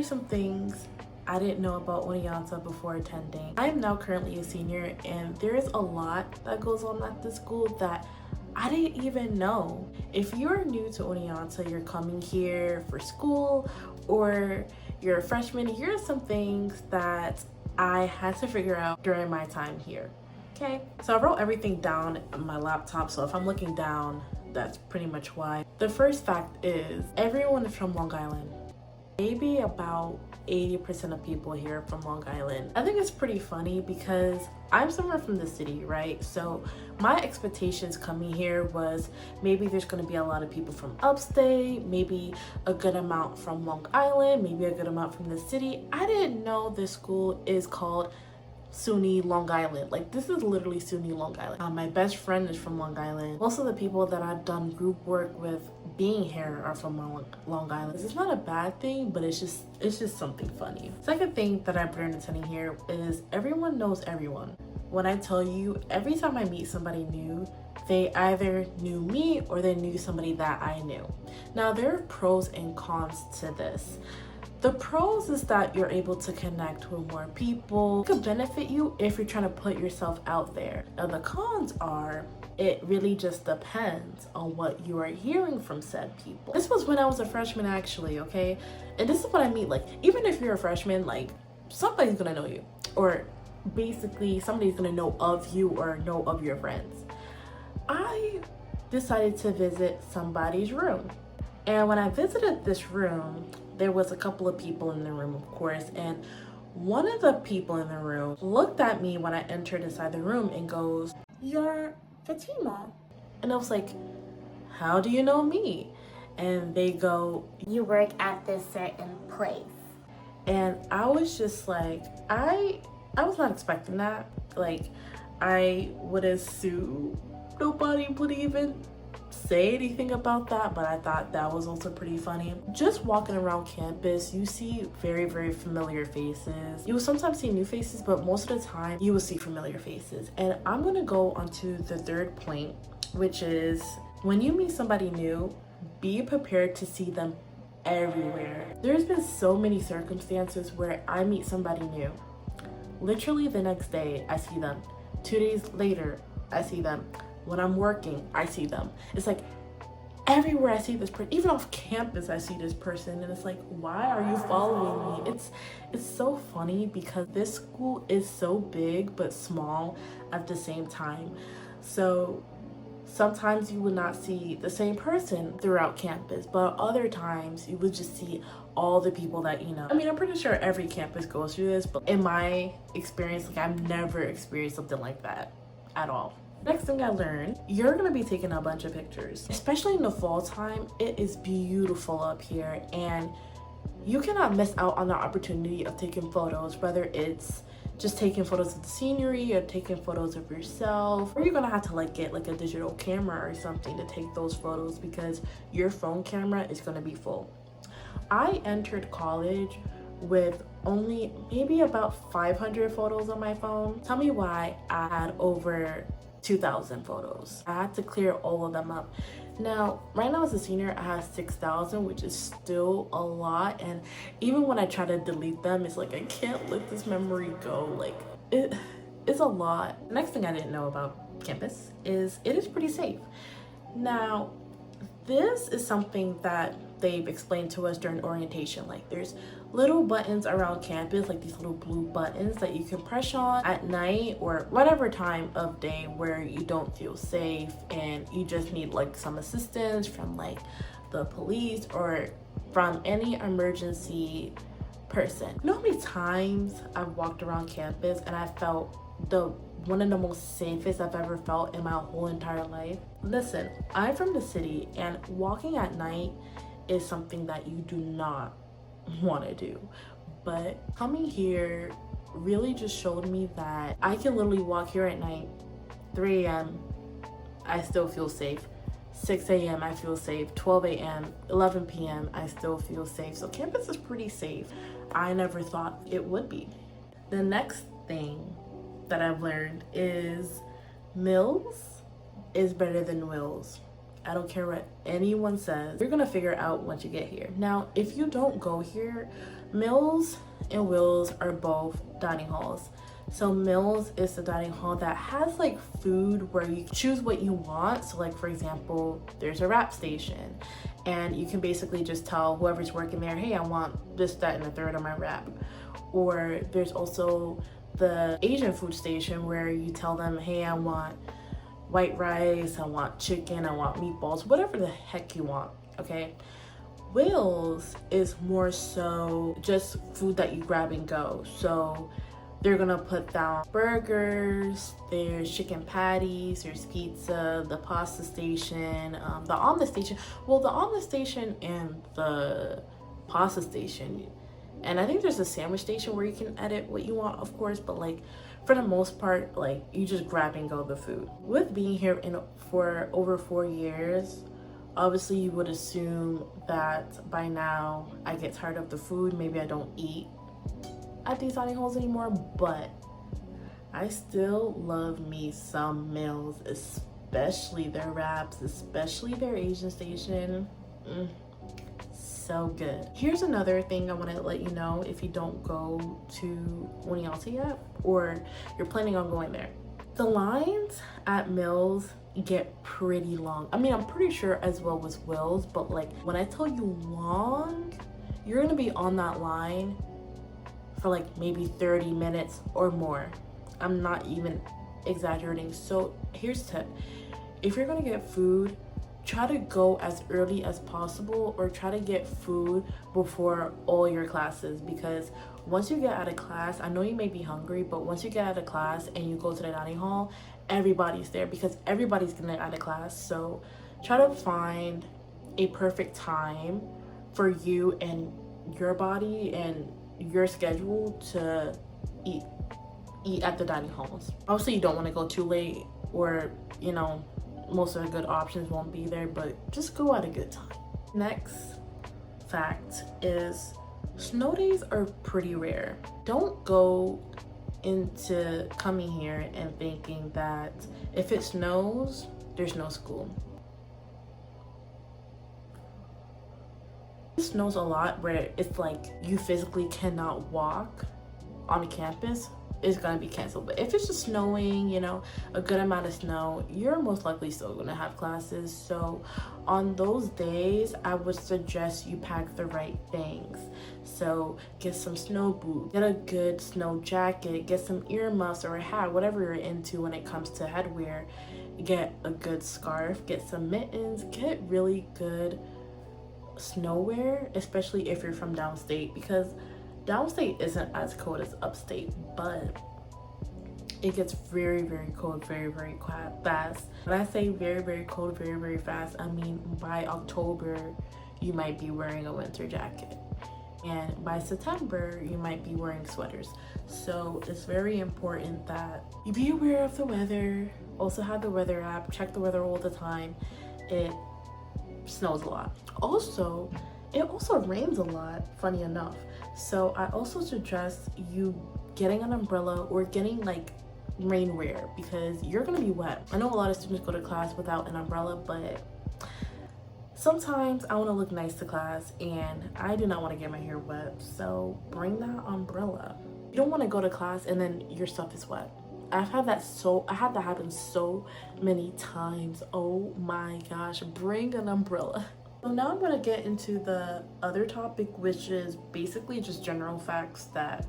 you some things I didn't know about Oneonta before attending. I am now currently a senior, and there is a lot that goes on at this school that I didn't even know. If you're new to Oneonta, you're coming here for school, or you're a freshman, here are some things that I had to figure out during my time here. Okay, so I wrote everything down on my laptop, so if I'm looking down, that's pretty much why. The first fact is everyone is from Long Island. Maybe about 80% of people here are from Long Island. I think it's pretty funny because I'm somewhere from the city, right? So my expectations coming here was maybe there's going to be a lot of people from upstate, maybe a good amount from Long Island, maybe a good amount from the city. I didn't know this school is called SUNY Long Island. Like, this is literally SUNY Long Island. My best friend is from Long Island. Most of the people that I've done group work with being here are from Long Island. It's not a bad thing, but it's just something funny. Second thing that I've learned attending here is everyone knows everyone. When I tell you, every time I meet somebody new, they either knew me or they knew somebody that I knew. Now, there are pros and cons to this. The pros is that you're able to connect with more people. It could benefit you if you're trying to put yourself out there. Now, the cons are it really just depends on what you are hearing from said people. This was when I was a freshman, actually, okay? And this is what I mean, like, even if you're a freshman, like, somebody's gonna know you, or basically somebody's gonna know of you or know of your friends. I decided to visit somebody's room, and when I visited this room, there was a couple of people in the room, of course, and one of the people in the room looked at me when I entered inside the room and goes, "You're Fatima." And I was like, "How do you know me?" And they go, "You work at this certain place." And I was just like, I was not expecting that. Like, I would assume nobody would even say anything about that, but I thought that was also pretty funny. Just walking around campus, you see very, very familiar faces. You will sometimes see new faces, but most of the time you will see familiar faces. And I'm gonna go on to the third point, which is when you meet somebody new, be prepared to see them everywhere. There's been so many circumstances where I meet somebody new. Literally the next day, I see them. 2 days later, I see them. When I'm working, I see them. It's like everywhere I see this person, even off campus, I see this person, and it's like, why are you following me? It's so funny because this school is so big but small at the same time. So sometimes you would not see the same person throughout campus, but other times you would just see all the people that you know. I mean, I'm pretty sure every campus goes through this, but in my experience, like, I've never experienced something like that at all. Next thing I learned, you're gonna be taking a bunch of pictures. Especially in the fall time, it is beautiful up here, and you cannot miss out on the opportunity of taking photos, whether it's just taking photos of the scenery or taking photos of yourself, or you're gonna have to like get like a digital camera or something to take those photos because your phone camera is gonna be full. I entered college with only maybe about 500 photos on my phone. Tell me why I had over 2,000 photos. I had to clear all of them up. Now, right now as a senior, I have 6,000, which is still a lot. And even when I try to delete them, it's like, I can't let this memory go. Like, it's a lot. The next thing I didn't know about campus is it is pretty safe. Now, this is something that they've explained to us during orientation. Like, there's little buttons around campus, like these little blue buttons that you can press on at night or whatever time of day where you don't feel safe and you just need like some assistance from like the police or from any emergency person. You know how many times I've walked around campus and I felt one of the most safest I've ever felt in my whole entire life? Listen, I'm from the city, and walking at night is something that you do not want to do, but coming here really just showed me that I can literally walk here at night. 3 a.m. I still feel safe. 6 a.m. I feel safe. 12 a.m., 11 p.m. I still feel safe. So campus is pretty safe. I never thought it would be. The next thing that I've learned is Mills is better than Wills. I don't care what anyone says. You're gonna figure out once you get here. Now, if you don't go here, Mills and Wills are both dining halls. So Mills is the dining hall that has like food where you choose what you want. So like for example, there's a wrap station and you can basically just tell whoever's working there, hey, I want this, that, and the third on my wrap. Or there's also the Asian food station where you tell them, hey, I want white rice, I want chicken, I want meatballs, whatever the heck you want, okay? Will's is more so just food that you grab and go. So they're gonna put down burgers, there's chicken patties, there's pizza, the pasta station, the omelet station. Well, the omelet station and the pasta station, and I think there's a sandwich station where you can edit what you want, of course, but like for the most part, like you just grab and go the food. With being here for over 4 years, obviously you would assume that by now I get tired of the food. Maybe I don't eat at these dining halls anymore, but I still love me some Mills, especially their wraps, especially their Asian station. So good. Here's another thing I want to let you know if you don't go to Oneonta yet, or you're planning on going there. The lines at Mills get pretty long. I mean, I'm pretty sure as well with Will's, but like when I tell you long, you're gonna be on that line for like maybe 30 minutes or more. I'm not even exaggerating. So here's a tip. If you're gonna get food, try to go as early as possible, or try to get food before all your classes, because once you get out of class, I know you may be hungry, but once you get out of class and you go to the dining hall, everybody's there because everybody's getting out of class. So try to find a perfect time for you and your body and your schedule to eat at the dining halls. Obviously you don't want to go too late, or you know, most of the good options won't be there, but just go at a good time. Next fact is snow days are pretty rare. Don't go into coming here and thinking that if it snows, there's no school. It snows a lot where it's like you physically cannot walk on campus, is gonna be canceled. But if it's just snowing, you know, a good amount of snow, you're most likely still gonna have classes. So on those days, I would suggest you pack the right things. So get some snow boots, get a good snow jacket, get some earmuffs or a hat, whatever you're into when it comes to headwear. Get a good scarf, get some mittens, get really good snow wear, especially if you're from downstate, because downstate isn't as cold as upstate, but it gets very, very cold very, very fast. When I say very, very cold very, very fast, I mean by October you might be wearing a winter jacket, and by September you might be wearing sweaters. So it's very important that you be aware of the weather. Also have the weather app, check the weather all the time. It snows a lot. Also, it also rains a lot, funny enough. So I also suggest you getting an umbrella or getting like rainwear, because you're gonna be wet. I know a lot of students go to class without an umbrella, but sometimes I want to look nice to class and I do not want to get my hair wet. So bring that umbrella. You don't want to go to class and then your stuff is wet. I had that happen so many times. Oh my gosh, bring an umbrella. So now I'm gonna get into the other topic, which is basically just general facts that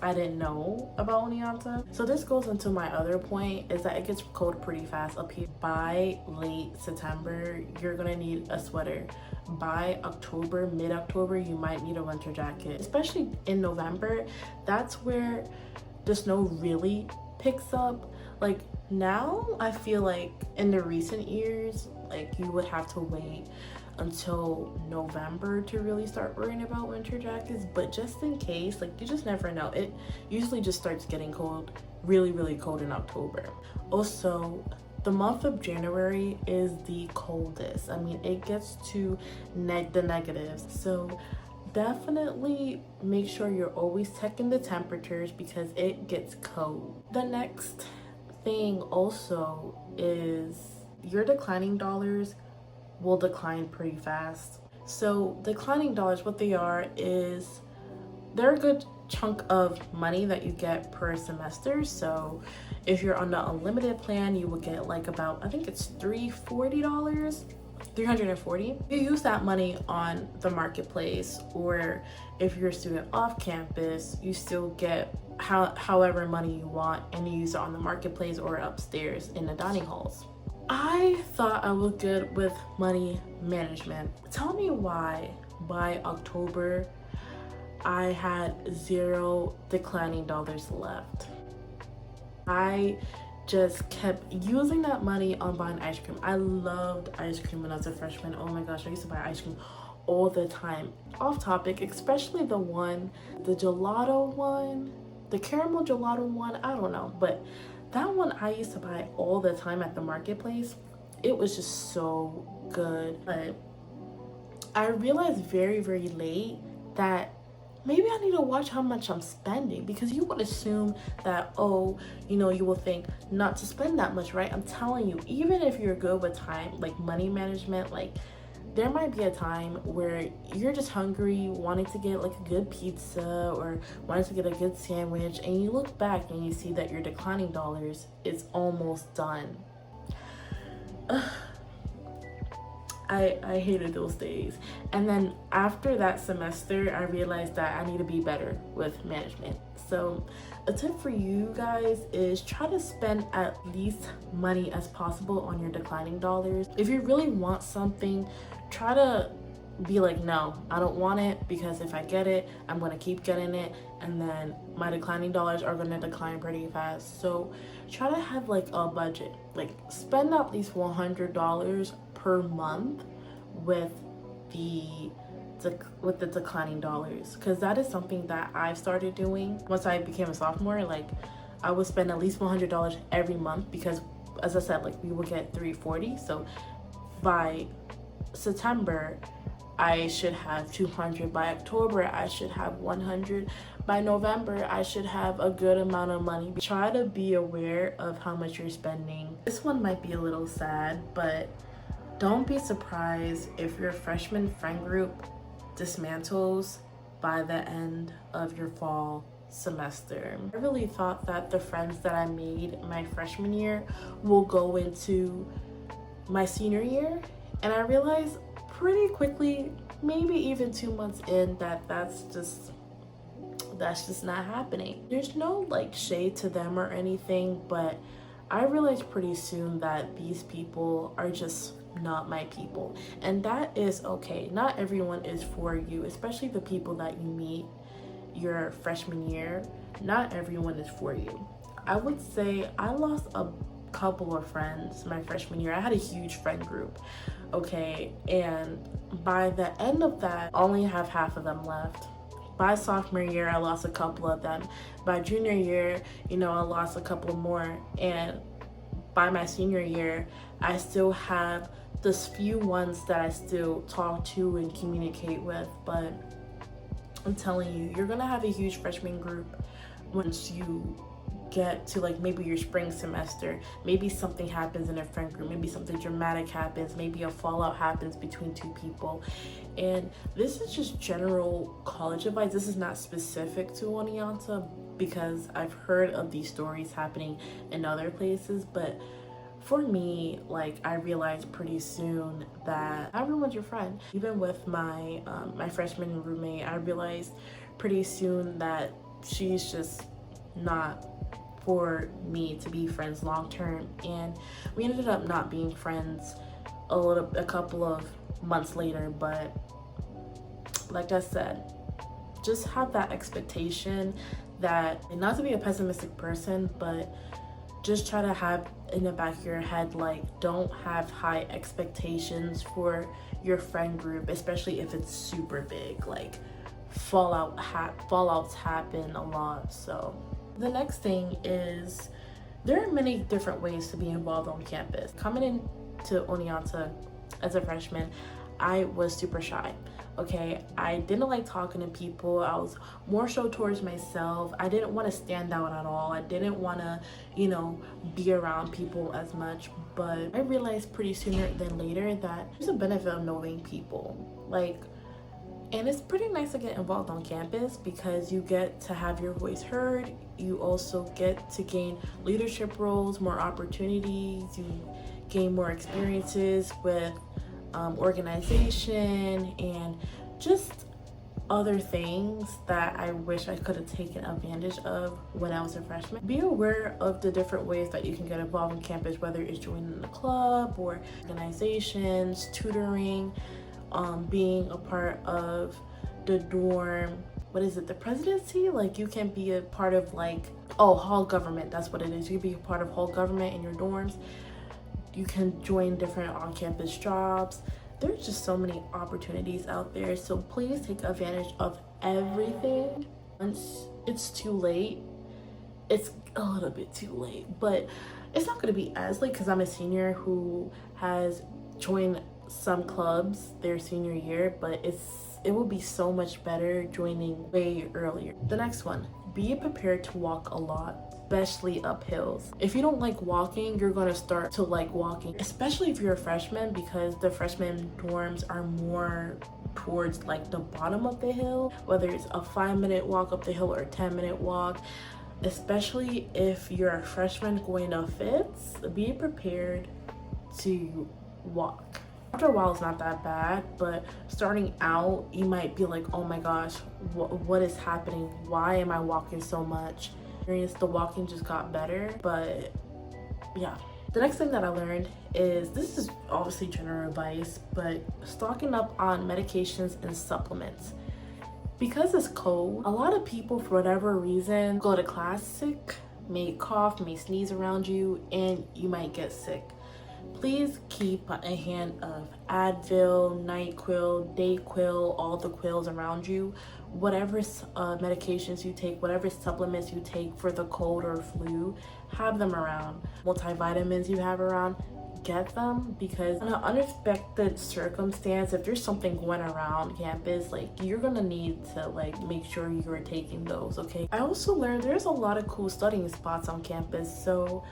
I didn't know about Oneonta. So this goes into my other point, is that it gets cold pretty fast up here. By late September, you're gonna need a sweater. By October, mid-October, you might need a winter jacket. Especially in November, that's where the snow really picks up. Like now, I feel like in the recent years, like you would have to wait until November to really start worrying about winter jackets, but just in case, like you just never know. It usually just starts getting cold, really, really cold in October. Also, the month of January is the coldest. I mean, it gets to the negatives. So definitely make sure you're always checking the temperatures because it gets cold. The next thing also is your declining dollars will decline pretty fast. So declining dollars, what they are is they're a good chunk of money that you get per semester. So if you're on the unlimited plan, you will get like about, I think it's $340, 340. You use that money on the marketplace, or if you're a student off campus, you still get however money you want, and you use it on the marketplace or upstairs in the dining halls. I thought I was good with money management. Tell me why by October I had 0 declining dollars left. I just kept using that money on buying ice cream. I loved ice cream when I was a freshman. Oh my gosh, I used to buy ice cream all the time. Off topic, especially the gelato one, the caramel gelato one, I don't know, but that one I used to buy all the time at the marketplace. It was just so good. But I realized very, very late that maybe I need to watch how much I'm spending, because you would assume that, oh, you know, you will think not to spend that much, right? I'm telling you, even if you're good with time, like money management, like there might be a time where you're just hungry, wanting to get like a good pizza or wanting to get a good sandwich, and you look back and you see that your declining dollars is almost done. I hated those days. And then after that semester, I realized that I need to be better with management. So a tip for you guys is try to spend at least money as possible on your declining dollars. If you really want something, try to be like, no, I don't want it, because if I get it, I'm going to keep getting it, and then my declining dollars are going to decline pretty fast. So try to have like a budget, like spend at least $100 per month with the declining dollars, because that is something that I've started doing. Once I became a sophomore, like I would spend at least $100 every month, because as I said, like we will get $340. So by September I should have $200. By October I should have $100. By November I should have a good amount of money. Try to be aware of how much you're spending. This one might be a little sad, but don't be surprised if your freshman friend group dismantles by the end of your fall semester. I really thought that the friends that I made my freshman year will go into my senior year, and I realized pretty quickly, maybe even 2 months in, that that's just not happening. There's no like shade to them or anything, but I realized pretty soon that these people are just not my people, and that is okay. Not everyone is for you, especially the people that you meet your freshman year. Not everyone is for you. I would say I lost a couple of friends my freshman year. I had a huge friend group, okay, and by the end of that, I only have half of them left. By sophomore year, I lost a couple of them. By junior year, you know, I lost a couple more, and by my senior year, I still have those few ones that I still talk to and communicate with. But I'm telling you, you're gonna have a huge freshman group once you get to like maybe your spring semester. Maybe something happens in a friend group, maybe something dramatic happens, maybe a fallout happens between two people. And this is just general college advice. This is not specific to Oneonta, because I've heard of these stories happening in other places. But for me, like, I realized pretty soon that everyone's your friend. Even with my my freshman roommate, I realized pretty soon that she's just not for me to be friends long term, and we ended up not being friends a couple of months later. But like I said, just have that expectation that, and not to be a pessimistic person, but just try to have in the back of your head, like, don't have high expectations for your friend group, especially if it's super big. Like fallouts happen a lot. So the next thing is, there are many different ways to be involved on campus. Coming into Oneonta as a freshman, I was super shy. Okay, I didn't like talking to people. I was more so towards myself. I didn't want to stand out at all. I didn't want to, you know, be around people as much. But I realized pretty sooner than later that there's a benefit of knowing people. Like, And it's pretty nice to get involved on campus because you get to have your voice heard. You also get to gain leadership roles, more opportunities. You gain more experiences with organization and just other things that I wish I could have taken advantage of when I was a freshman. Be aware of the different ways that you can get involved on campus, whether it's joining a club or organizations, tutoring, being a part of the dorm, the presidency? Like, you can be a part of hall government, that's what it is. You can be a part of hall government in your dorms. You can join different on-campus jobs. There's just so many opportunities out there, so please take advantage of everything. Once it's too late, it's a little bit too late, but it's not going to be as late because I'm a senior who has joined some clubs their senior year, but it will be so much better joining way earlier. The next one, be prepared to walk a lot, especially up hills. If you don't like walking, you're gonna start to like walking, especially if you're a freshman, because the freshman dorms are more towards like the bottom of the hill, whether it's a 5-minute walk up the hill or a 10-minute walk. Especially if you're a freshman going to fifths, be prepared to walk. After a while, it's not that bad, but starting out, you might be like, oh my gosh, what is happening? Why am I walking so much? The walking just got better, but yeah. The next thing that I learned is, this is obviously general advice, but stocking up on medications and supplements. Because it's cold, a lot of people, for whatever reason, go to class sick, may cough, may sneeze around you, and you might get sick. Please keep a hand of Advil, NyQuil, Dayquil, all the quills around you. Whatever medications you take, whatever supplements you take for the cold or flu, have them around. Multivitamins you have around, get them, because in an unexpected circumstance, if there's something going around campus, like, you're gonna need to like make sure you're taking those, okay? I also learned there's a lot of cool studying spots on campus, so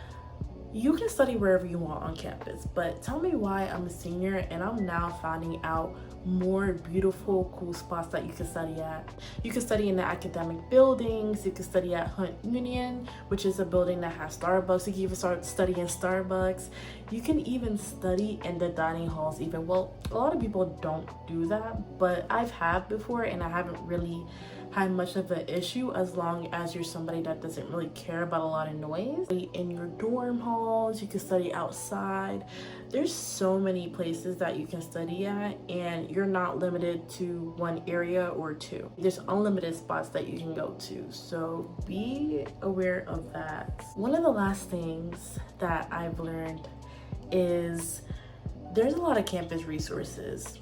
you can study wherever you want on campus, but tell me why I'm a senior and I'm now finding out more beautiful, cool spots that you can study at. You can study in the academic buildings. You can study at Hunt Union, which is a building that has Starbucks. You can even start studying Starbucks. You can even study in the dining halls even. Well, a lot of people don't do that, but I've had before and I haven't really had much of an issue, as long as you're somebody that doesn't really care about a lot of noise. In your dorm halls, you can study outside. There's so many places that you can study at, and you're not limited to one area or two. There's unlimited spots that you can go to, so be aware of that. One of the last things that I've learned is there's a lot of campus resources.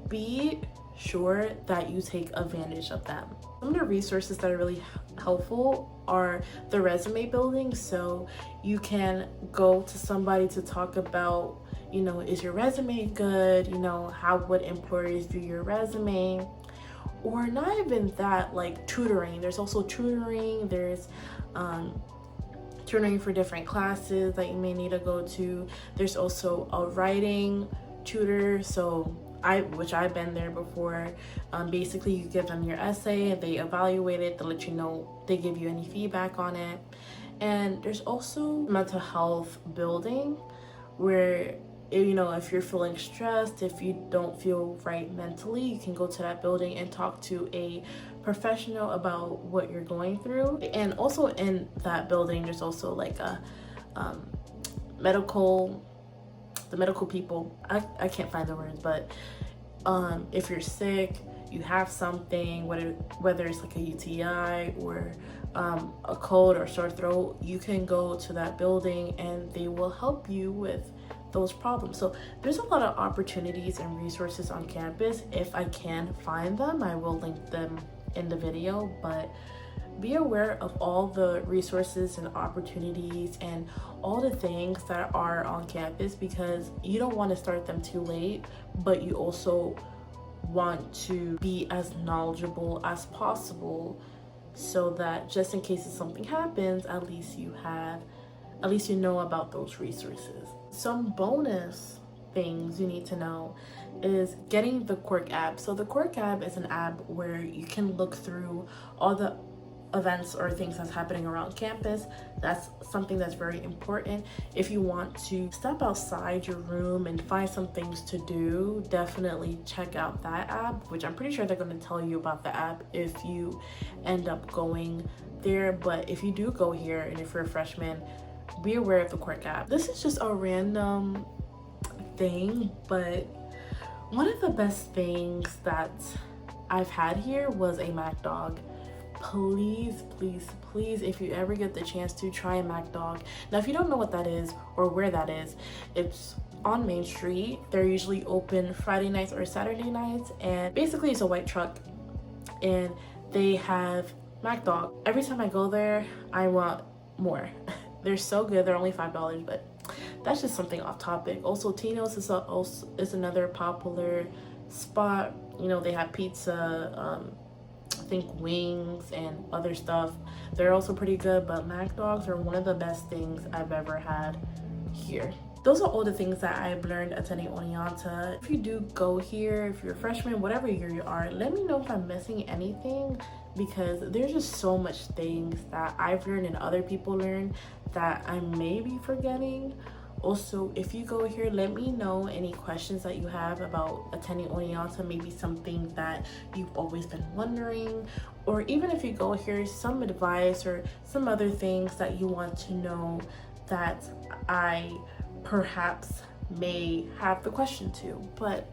Be sure that you take advantage of them. Some of the resources that are really helpful are the resume building. So you can go to somebody to talk about, is your resume good? How would employers view your resume? Or not even that, like tutoring. There's also tutoring. There's tutoring for different classes that you may need to go to. There's also a writing tutor. So which I've been there before. Basically, you give them your essay, they evaluate it, they let you know, they give you any feedback on it. And there's also mental health building, where if you're feeling stressed, if you don't feel right mentally, you can go to that building and talk to a professional about what you're going through. And also in that building, there's also like a the medical people, I can't find the words, but if you're sick, you have something, whether it's like a UTI or a cold or sore throat, you can go to that building and they will help you with those problems. So there's a lot of opportunities and resources on campus. If I can find them, I will link them in the video, but be aware of all the resources and opportunities and all the things that are on campus, because you don't want to start them too late, but you also want to be as knowledgeable as possible, so that just in case something happens, at least you know about those resources. Some bonus things you need to know is getting the Quirk app. So the Quirk app is an app where you can look through all the events or things that's happening around campus. That's something that's very important. If you want to step outside your room and find some things to do, definitely check out that app, which I'm pretty sure they're going to tell you about the app if you end up going there. But if you do go here and if you're a freshman, be aware of the Quirk app. This is just a random thing, but one of the best things that I've had here was a Mac Dog. Please, please, please, if you ever get the chance to, try a Mac Dog. Now, if you don't know what that is or where that is, it's on Main Street. They're usually open Friday nights or Saturday nights, and basically it's a white truck and they have Mac Dog. Every time I go there, I want more. They're so good. They're only $5, but that's just something off topic. Also, Tino's is another popular spot. You know, they have pizza, I think wings and other stuff. They're also pretty good, but Mac Dogs are one of the best things I've ever had here. Those are all the things that I've learned attending Oneonta. If you do go here, if you're a freshman, whatever year you are, let me know if I'm missing anything, because there's just so much things that I've learned and other people learn that I may be forgetting. Also, if you go here, let me know any questions that you have about attending Oneonta, maybe something that you've always been wondering, or even if you go here, some advice or some other things that you want to know that I perhaps may have the question to. But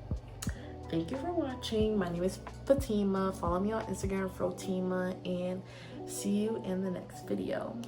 thank you for watching. My name is Fatima. Follow me on Instagram, Fatima, and see you in the next video.